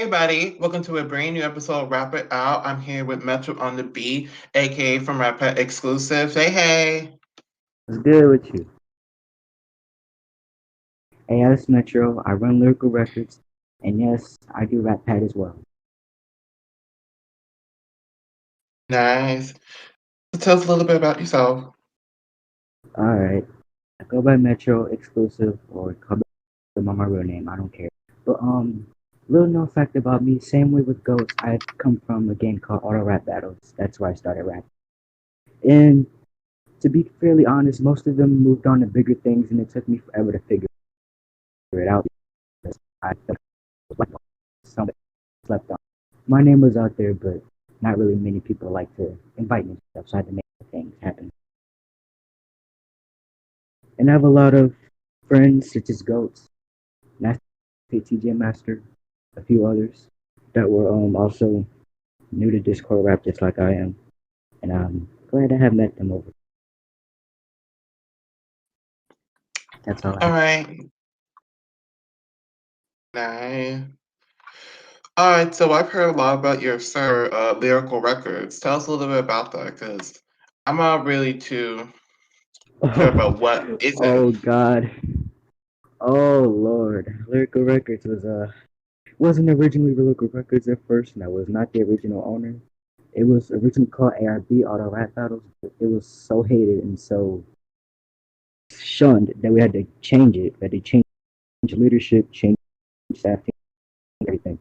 everybody. Welcome to a brand new episode of Wrap It Out. I'm here with Metro on the beat, aka from Rap Pet Exclusive. Say hey. What's good with you? Hey, yes, Metro. I run Lyrical Records, and yes, I do rap pad as well. Nice. So tell us a little bit about yourself. Alright, I go by Metro Exclusive or call by my real name. I don't care. But little known fact about me. Same way with Goats. I come from a game called Auto Rap Battles. That's where I started rapping. And to be fairly honest, most of them moved on to bigger things, and it took me forever to figure it out because I felt like something slept on. My name was out there, but not really many people like to invite me and stuff, so I had to make things happen. And I have a lot of friends such as Goats, Nasty TJ Master, a few others that were also new to Discord rap just like I am. And I'm glad I have met them over. That's all I All have. right. Nice. All right. So I've heard a lot about your sir, lyrical records. Tell us a little bit about that, because I'm not really too sure about what is it. Oh God. Oh Lord. Lyrical Records wasn't originally Lyrical Records at first, and I was not the original owner. It was originally called ARB Auto Rap Battles, but it was so hated and so shunned that we had to change it. We had to change leadership, change staff, everything.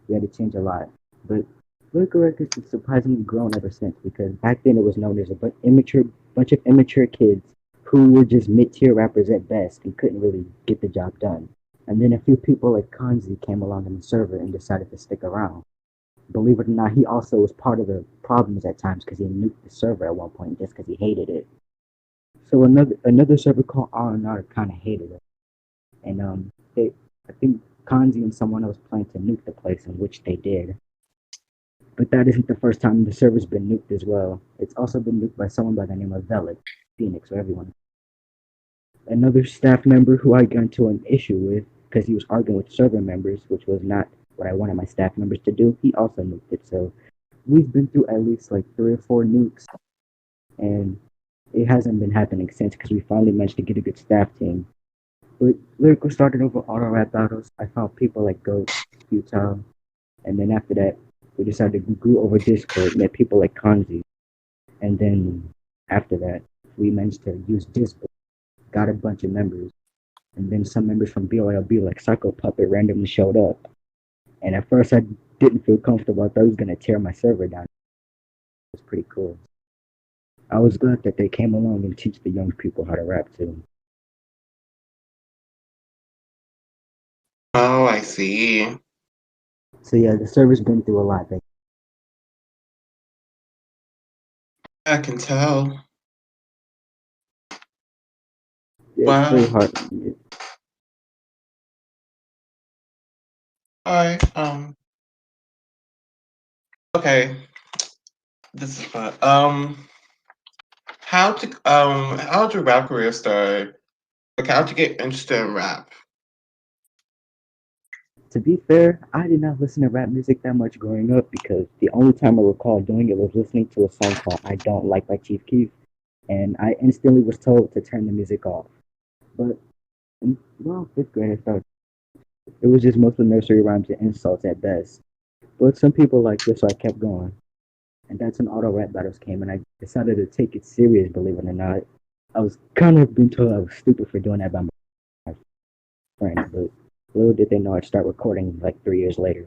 We had to change a lot. But Lyrical Records has surprisingly grown ever since because back then it was known as a bunch of immature kids who were just mid-tier rappers at best and couldn't really get the job done. And then a few people like Kanzi came along on the server and decided to stick around. Believe it or not, he also was part of the problems at times because he nuked the server at one point just because he hated it. So another server called R&R kind of hated it, and they I think Kanzi and someone else planned to nuke the place, in which they did. But that isn't the first time the server's been nuked as well. It's also been nuked by someone by the name of Velik, Phoenix, or everyone. Another staff member who I got into an issue with because he was arguing with server members, which was not what I wanted my staff members to do. He also nuked it. So we've been through at least like 3 or 4 nukes, and it hasn't been happening since because we finally managed to get a good staff team. But Lyrical started over auto rap battles. I found people like Goat, Futile, and then after that, we decided to grew over Discord, met people like Kanzi, and then after that, we managed to use Discord, got a bunch of members, and then some members from BYLB like Psycho Puppet randomly showed up. And at first, I didn't feel comfortable. I thought he was gonna tear my server down. It was pretty cool. I was glad that they came along and teach the young people how to rap too. Oh, I see. So yeah, the server's been through a lot. I can tell. It's Wow. pretty hard. All right. Okay. This is fun. How'd your rap career start? Like, how'd you get interested in rap? To be fair, I did not listen to rap music that much growing up because the only time I recall doing it was listening to a song called I Don't Like by Chief Keef, and I instantly was told to turn the music off. But in well, fifth grade, I thought it was just mostly nursery rhymes and insults at best. But some people liked it, so I kept going. And that's when auto rap battles came, and I decided to take it serious, believe it or not. I was kind of being told I was stupid for doing that by my friends, but little did they know I'd start recording like 3 years later.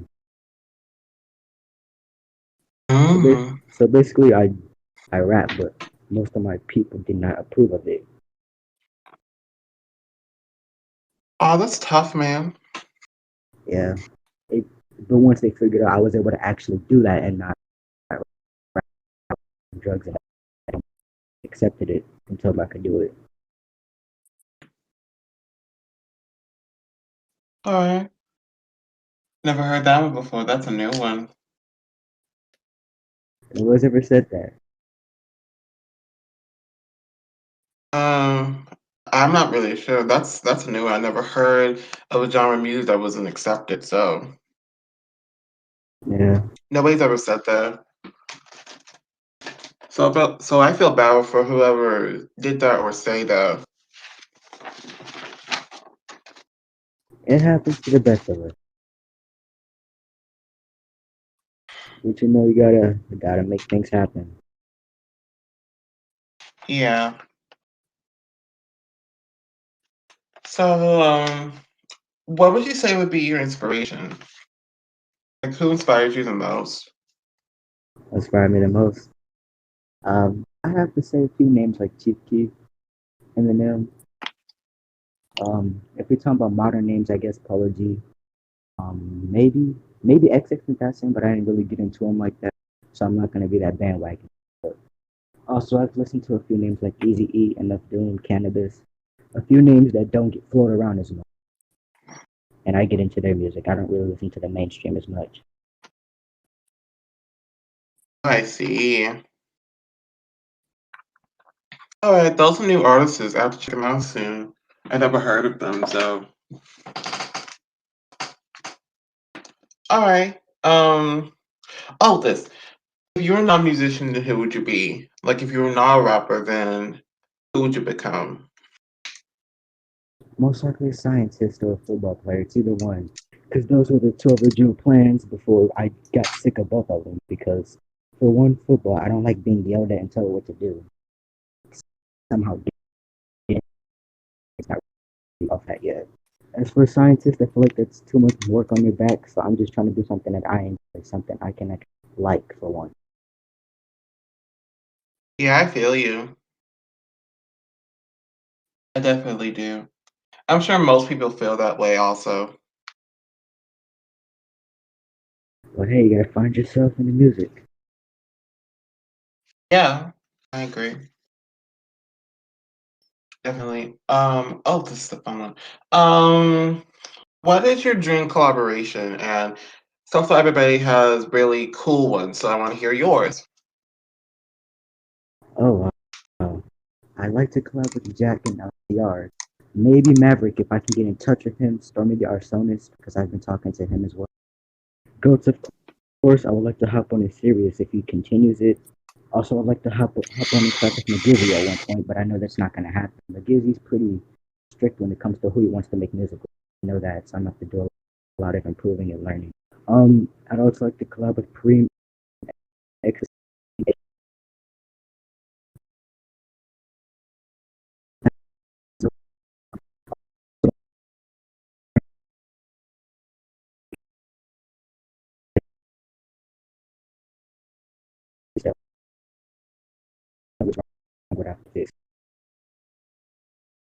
Mm-hmm. So basically, I rap, but most of my people did not approve of it. Oh, that's tough, man. Yeah, it, but once they figured out I was able to actually do that and not rap drugs, and accepted it until I could do it. All right. Never heard that one before. That's a new one. No one's ever said that. Um, I'm not really sure. That's a new one. I never heard of a genre of music that wasn't accepted. So, Yeah, Nobody's ever said that. So I feel bad for whoever did that or say that. it happens to the best of us. But you know, you gotta make things happen. Yeah. So, what would you say would be your inspiration? Like, who inspires you the most? Inspire me the most. I have to say a few names like Chief Keef, Eminem. If we're talking about modern names, I guess Polo G. Maybe XX Tentacion, but I didn't really get into him like that, so I'm not gonna be that bandwagon. But also, I've listened to a few names like Easy E, Enough Doom, Cannabis, a few names that don't get floated around as much, and I get into their music. I don't really listen to the mainstream as much. I see. All right, those are new artists. I have to check them out soon. I never heard of them, so all right. Oh, this. If you were not a musician, then who would you be? Like, if you were not a rapper, then who would you become? Most likely a scientist or a football player. It's either one, because those were the two original plans before I got sick of both of them. Because for one, football, I don't like being yelled at and told what to do. Somehow, it's not really off that yet. As for scientists, I feel like that's too much work on your back, so I'm just trying to do something that I enjoy, something I can actually like for one. Yeah, I feel you. I definitely do. I'm sure most people feel that way also. But hey, you gotta find yourself in the music. Yeah, I agree. Definitely. Oh, this is the fun one. What is your dream collaboration? And so far, everybody has really cool ones, so I want to hear yours. Oh, wow. I like to collab with Jack and LCR. Maybe Maverick if I can get in touch with him, or maybe Arsonis because I've been talking to him as well. Goats, of course, I would like to hop on a series if he continues it. Also, I'd like to hop on a track with McGizzy at one point, but I know that's not going to happen. McGizzy's pretty strict when it comes to who he wants to make music with. I know that, so I'm going to have to do a lot of improving and learning. I'd also like to collab with Preem X,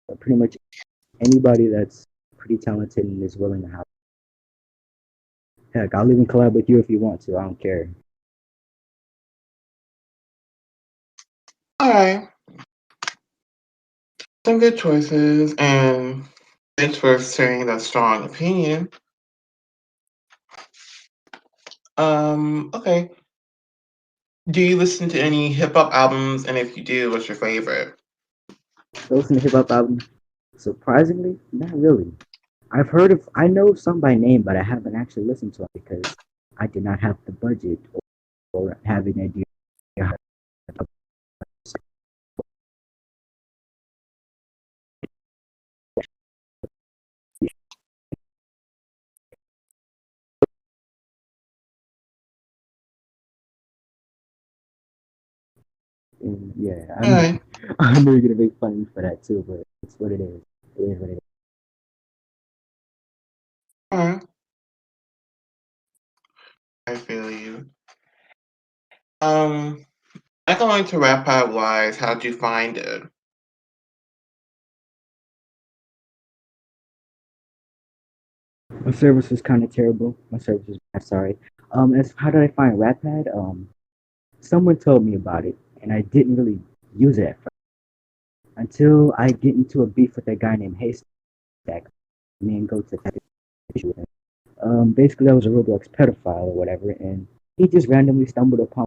but pretty much anybody that's pretty talented and is willing to help. Heck, I'll even collab with you if you want to. I don't care. All right, some good choices, and thanks for sharing that strong opinion. Okay. Do you listen to any hip hop albums? And if you do, what's your favorite? I listen to hip hop albums. Surprisingly, not really. I know some by name, but I haven't actually listened to them because I did not have the budget or have an idea. And yeah, All right, I know you're gonna make fun of me for that too, but it's what it is. It is what it is. all right. I feel you. Um, Not going to Rap Pod Wise, how'd you find it? My service was kind of terrible. My service was bad. Sorry. As how did I find Ratpad? Someone told me about it, and I didn't really use it at first until I get into a beef with a guy named Haystack. Me and Goats had an issue with him. Basically, I was a Roblox pedophile or whatever, and he just randomly stumbled upon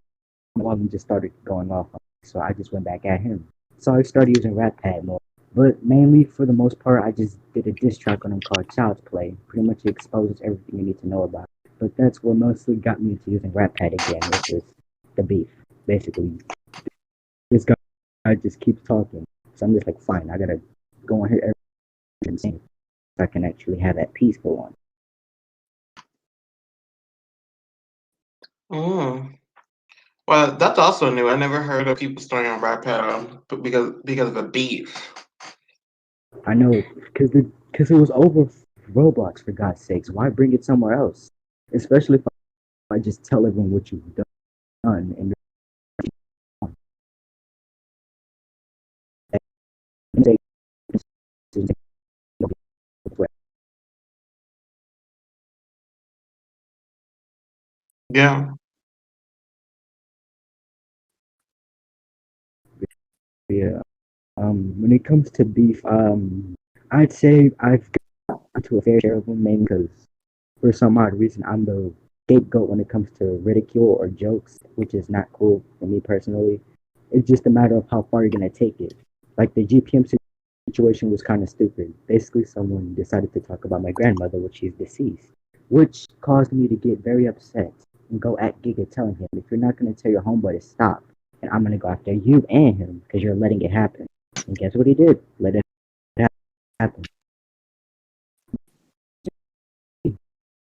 one and just started going off on me. So I just went back at him. So I started using Ratpad more. But mainly, for the most part, I just did a diss track on him called Child's Play. Pretty much it exposes everything you need to know about But that's what mostly got me into using Rat Pad again, was just the beef. Basically, this guy just keeps talking. So I'm just like, fine, I gotta go on here and sing so I can actually have that peaceful one. Mm. Well, that's also new. I never heard of people starting on rap because of a beef. I know, because it was over Roblox, for God's sakes. Why bring it somewhere else? Especially if I just tell everyone what you've done and say, Yeah. yeah. When it comes to beef, I'd say I've got to a fair share of them, mainly because for some odd reason I'm the scapegoat when it comes to ridicule or jokes, which is not cool for me personally. It's just a matter of how far you're gonna take it. Like the GPM situation was kind of stupid. Basically, someone decided to talk about my grandmother, which she's deceased, which caused me to get very upset and go at Giga telling him, if you're not gonna tell your homeboy to stop, and I'm gonna go after you and him because you're letting it happen. And guess what he did? Let it happen.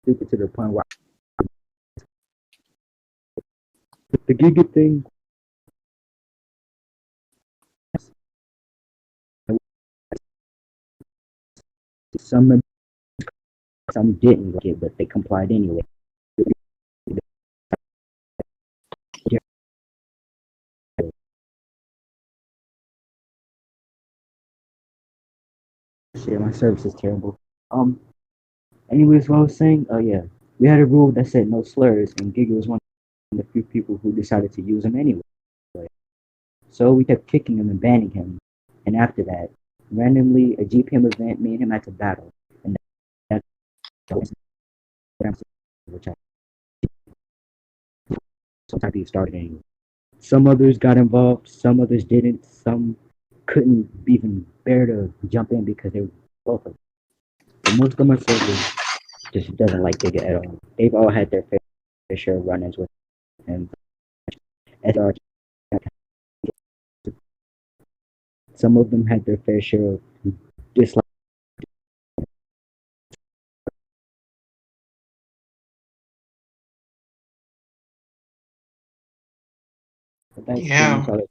Stupid to the point where the Giga thing, some some didn't like it, but they complied anyway. Shit, my service is terrible. Anyways, what I was saying, oh yeah, we had a rule that said no slurs, and Giga was one of the few people who decided to use them anyway. So we kept kicking him and banning him. And after that, randomly, a GPM event, me and him had to battle. And that's which I sometimes started anyway. Some others got involved, some others didn't, some couldn't even bear to jump in because they were both of them. But most of my server just doesn't like Giga at all. They've all had their fair share of run-ins with him. SR, some of them had their fair share of dislikes. But that's pretty much Yeah. all.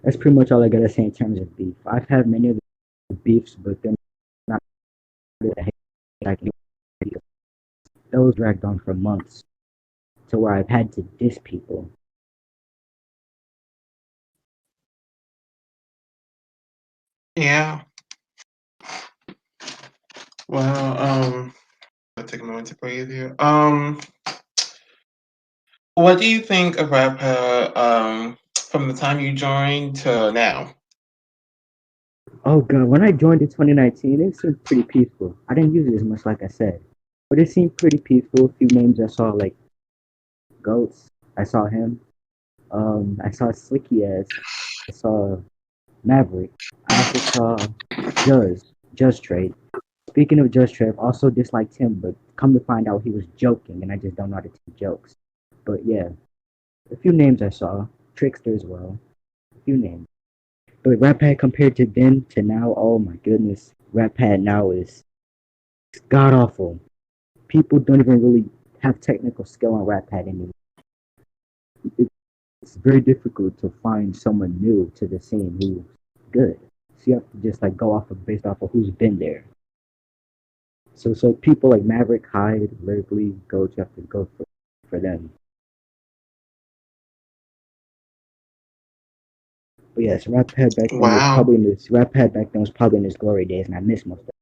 That's pretty much all I gotta say in terms of beef. I've had many of the beefs, but they're not really I can. Those dragged on for months to where I've had to diss people. Yeah. Well, I'll take a moment to breathe here. What do you think of rap from the time you joined to now? Oh god, when I joined in 2019, it seemed pretty peaceful. I didn't use it as much, like I said, but it seemed pretty peaceful. A few names I saw, like Goats. I saw him. I saw Slicky Ass. I saw Maverick. I also saw Judge Trade. Speaking of Judge Trade, I've also disliked him, but come to find out he was joking, and I just don't know how to take jokes. But yeah, a few names I saw. Trickster as well. A few names. But Rat Pad compared to then to now, oh my goodness. Rat Pad now is god awful. People don't even really have technical skill on Rat Pad anymore. It's very difficult to find someone new to the scene who's good. So you have to just like go off of based off of who's been there. So people like Maverick, Hyde, lyrically, Goat, you have to go for them. But yes, Wow. Rap Pad back then was probably in his glory days, and I miss most of it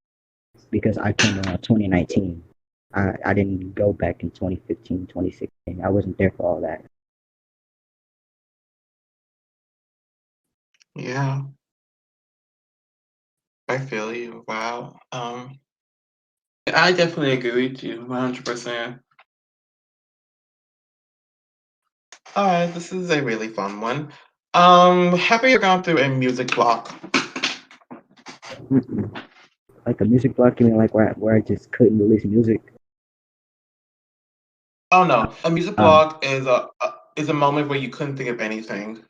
because I came around 2019. I didn't go back in 2015, 2016. I wasn't there for all that. Yeah, I feel you. Wow. I definitely agree with you 100%. All right, this is a really fun one. Have you ever gone through a music block? Mm-mm. Like a music block, you mean like where I just couldn't release music? Oh no, a music Um, block is a moment where you couldn't think of anything.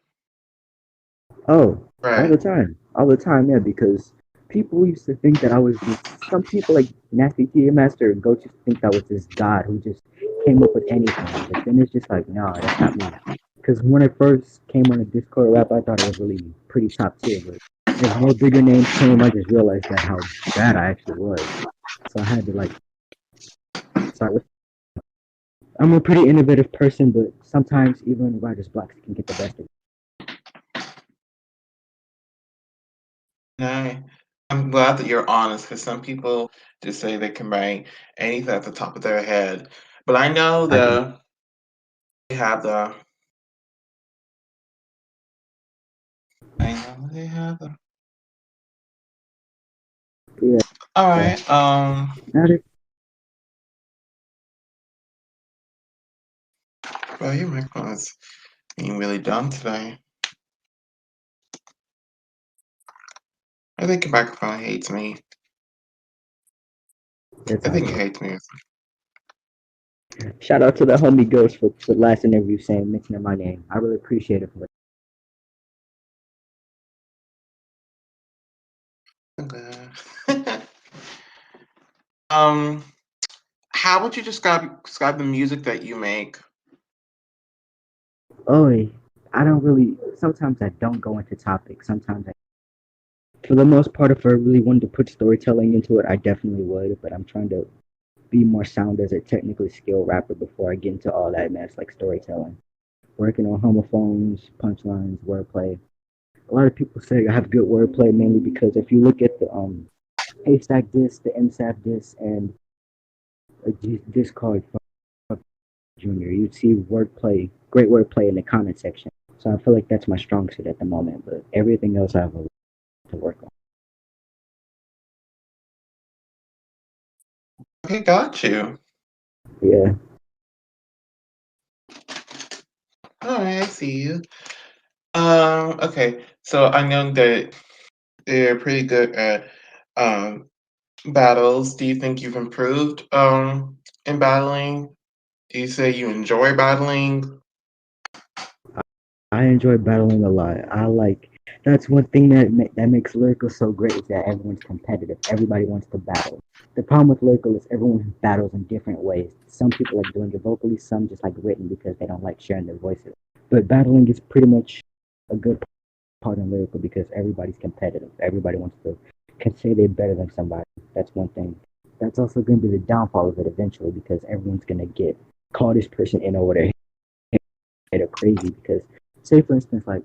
oh, Right. all the time, yeah, because people used to think that I was this. Some people like Nasty Tea Master and Goat used to think that was this god who just came up with anything. But then it's just like, no, that's not me. Because when I first came on a Discord rap, I thought it was really pretty top tier. But as more bigger names came, I just realized that how bad I actually was. So I had to like start with. I'm a pretty innovative person, but sometimes even writer's blocks can get the best of me. No, I'm glad that you're honest because some people just say they can write anything at the top of their head. But I know I can, they have the I know they have the yeah. all right. Not it. Well, your microphone is being really dumb today. I think your microphone hates me. It's I all think it good. hates me. Shout out to the homie Ghost for the last interview saying mentioning my name. I really appreciate it for it. Okay. um, how would you describe the music that you make? Oh, I don't really. Sometimes I don't go into topics. Sometimes I, for the most part, if I really wanted to put storytelling into it, I definitely would. But I'm trying to be more sound as a technically skilled rapper before I get into all that mess like storytelling. Working on homophones, punchlines, wordplay. A lot of people say I have good wordplay mainly because if you look at the Haystack disc, the MSAP disc, and a disc called Junior, you'd see wordplay, great wordplay in the comment section. So I feel like that's my strong suit at the moment, but everything else I have a lot to work on. Okay, got you. Yeah, All right, I see you. Okay, so I know that they're pretty good at um battles. Do you think you've improved in battling? Do you say you enjoy battling? I enjoy battling a lot. I like that's one thing that makes lyrical so great is that everyone's competitive. Everybody wants to battle. The problem with lyrical is everyone battles in different ways. Some people like doing it vocally, some just like written because they don't like sharing their voices. But battling is pretty much a good part in lyrical because everybody's competitive. Everybody wants to can say they're better than somebody. That's one thing. That's also going to be the downfall of it eventually because everyone's going to get call this person in over their head or crazy because say for instance like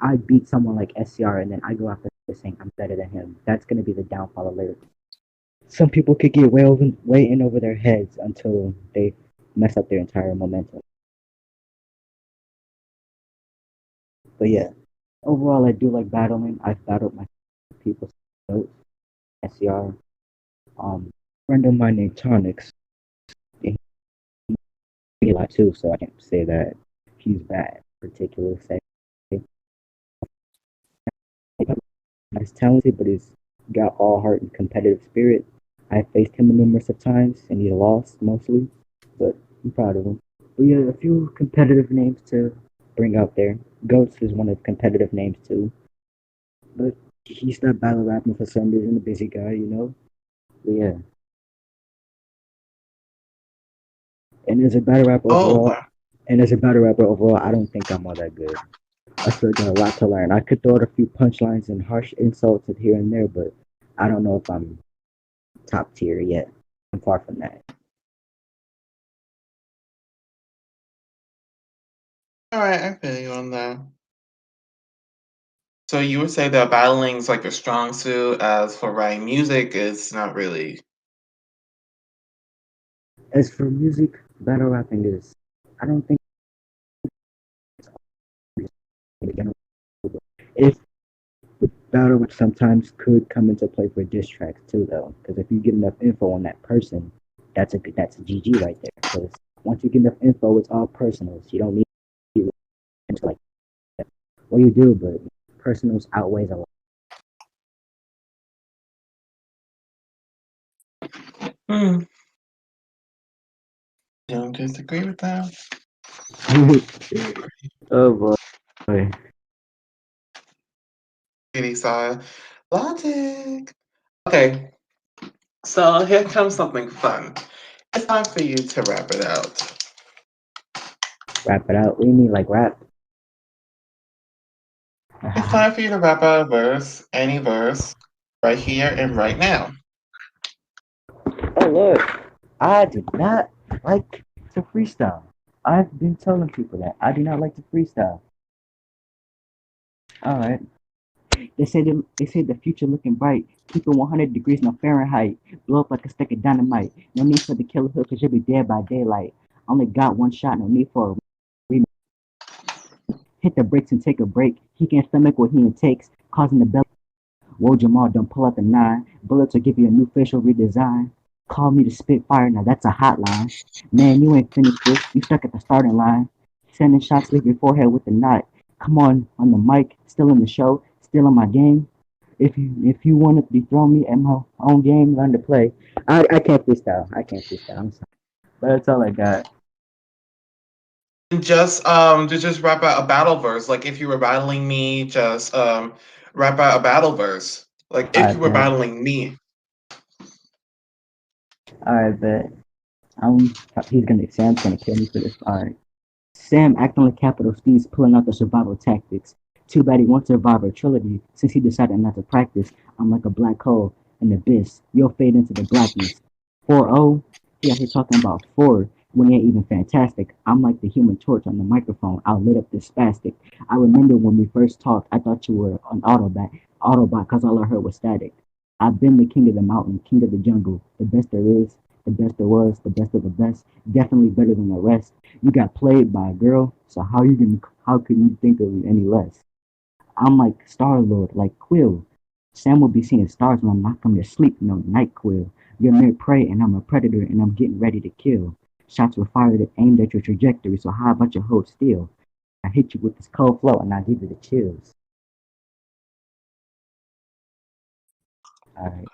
I beat someone like SCR and then I go after saying I'm better than him. That's going to be the downfall of lyrical. Some people could get way in over their heads until they mess up their entire momentum. But yeah, overall I do like battling. I've battled my people, SCR. Friend of mine named Tonix, and he a lot too, so I can't say that he's bad. Particularly say he's talented, but he's got all heart and competitive spirit. I faced him numerous of times, and he lost mostly, but I'm proud of him. But yeah, a few competitive names to bring out there. Goats is one of the competitive names too, but he's not battle rapping for some reason. A busy guy, you know. But yeah, and as a battle rapper Oh, overall, I don't think I'm all that good. I still got a lot to learn. I could throw out a few punchlines and harsh insults here and there, but I don't know if I'm top tier yet. I'm far from that. all right, I feel you on that. So you would say that battling's like a strong suit, as for writing music, it's not really. As for music, battle rapping is, I don't think if battle which sometimes could come into play for diss tracks too, though, because if you get enough info on that person, that's a GG right there. Because once you get enough info, it's all personals. You don't need to like that. Well, you do, but personals outweighs a lot. Hmm. don't disagree with that. Oh boy. Pretty side logic. Okay, so here comes something fun. It's time for you to wrap it out. Wrap it out. What do you mean, like rap? It's time for you to rap out a verse, any verse, right here and right now. Oh look, I do not like to freestyle. I've been telling people that I do not like to freestyle. All right. They say the future looking bright. Keep it 100 degrees no Fahrenheit. Blow up like a stick of dynamite. No need for the killer hook, cause you'll be dead by daylight. Only got one shot, no need for a remake. Hit the brakes and take a break. He can't stomach what he takes, causing the belly. Whoa, Jamal, don't pull out the nine. Bullets will give you a new facial redesign. Call me the Spitfire, now that's a hotline. Man, you ain't finished this. You stuck at the starting line. Sending shots, leave your forehead with a knot. Come on the mic, still in the show, still in my game. If you want to dethrone me at my own game, learn to play. I can't freestyle. I can't freestyle. I'm sorry, but that's all I got. And just rap out a battle verse. Like if you were battling me, just rap out a battle verse. Like if I you were bet. battling me. I bet. Um, Sam's gonna kill me for this. All right. Sam acting like capital Steve's pulling out the survival tactics. Too bad he won't survive a trilogy since he decided not to practice. I'm like a black hole, an abyss. You'll fade into the blackness. 4-0? He out here talking about 4 when he ain't even fantastic. I'm like the human torch on the microphone. I'll lit up this spastic. I remember when we first talked, I thought you were an Autobot, cause all I heard was static. I've been the king of the mountain, king of the jungle, the best there is, the best there was, the best of the best, definitely better than the rest. You got played by a girl, so how can you think of me any less? I'm like Star Lord, like Quill. Sam will be seeing stars when I'm not coming to sleep, no night quill. You're mere prey and I'm a predator and I'm getting ready to kill. Shots were fired aimed at your trajectory, so how about you hold still? I hit you with this cold flow and I give you the chills. Alright. Yeah,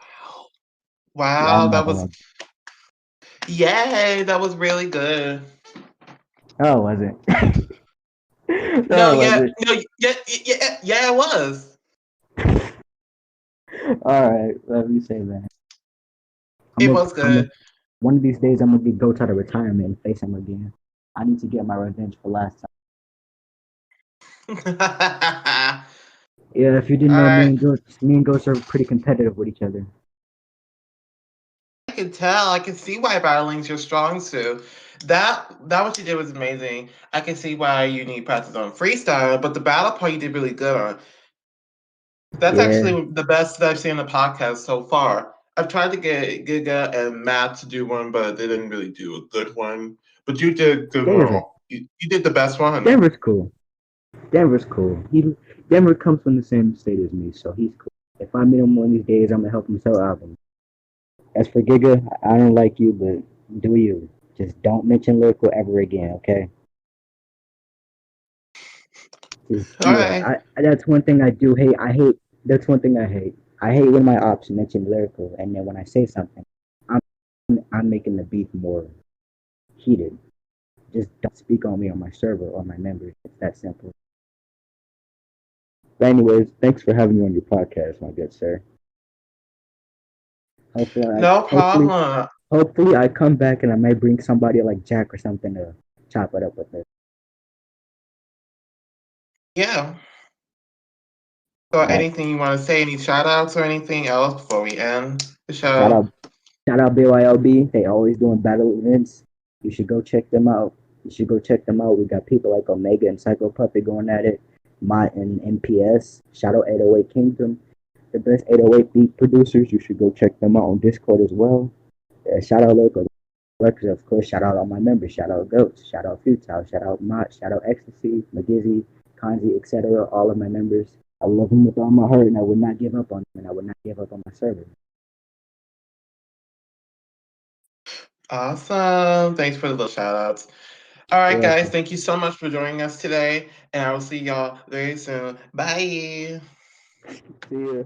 Wow, I'm not that gonna was lie. yay, that was really good. Oh, was it? No, No, was yeah, it? no, yeah, it was. Alright, let me say that. It was I'm gonna, good. one of these days I'm gonna be go to the retirement and face him again. I need to get my revenge for last time. All Yeah, if you didn't know, right. Me and Ghost are pretty competitive with each other. I can tell. I can see why battling's your strong suit. That what you did was amazing. I can see why you need practice on freestyle, but the battle part you did really good on. That's Yeah, actually the best that I've seen in the podcast so far. I've tried to get Giga and Matt to do one, but they didn't really do a good one. But you did a good one. Giga's a You did the best one. Denver's cool. Denver's cool. Denver comes from the same state as me, so he's cool. If I meet him one of these days, I'm gonna help him sell albums. As for Giga, I don't like you, but do you? Just don't mention lyrical ever again, okay? Just, All yeah, right. that's one thing I do hate. That's one thing I hate. I hate when my ops mention lyrical, and then when I say something, I'm I'm making the beef more heated. Just don't speak on me or my server or my members. It's that simple. But anyways, thanks for having me on your podcast, my good sir. Hopefully, I No hopefully problem. hopefully I come back and I might bring somebody like Jack or something to chop it up with us. Yeah. So All right, anything you want to say, any shout outs or anything else before we end the shout show? out shout out BYLB. They always doing battle events. You should go check them out. You should go check them out. We got people like Omega and Psycho Puppet going at it. My and MPS. Shout out 808 Kingdom. The best 808 beat producers. You should go check them out on Discord as well. Shout out local records, of course. Shout out all my members. Shout out Goats. Shout out Futile. Shout out Mott. Shout out Ecstasy, McGizzy, Kanzi, etc. All of my members. I love them with all my heart, and I would not give up on them, and I would not give up on my server. Awesome. Thanks for the little shout outs. All You're right, guys. welcome. Thank you so much for joining us today. And I will see y'all very soon. Bye. See you.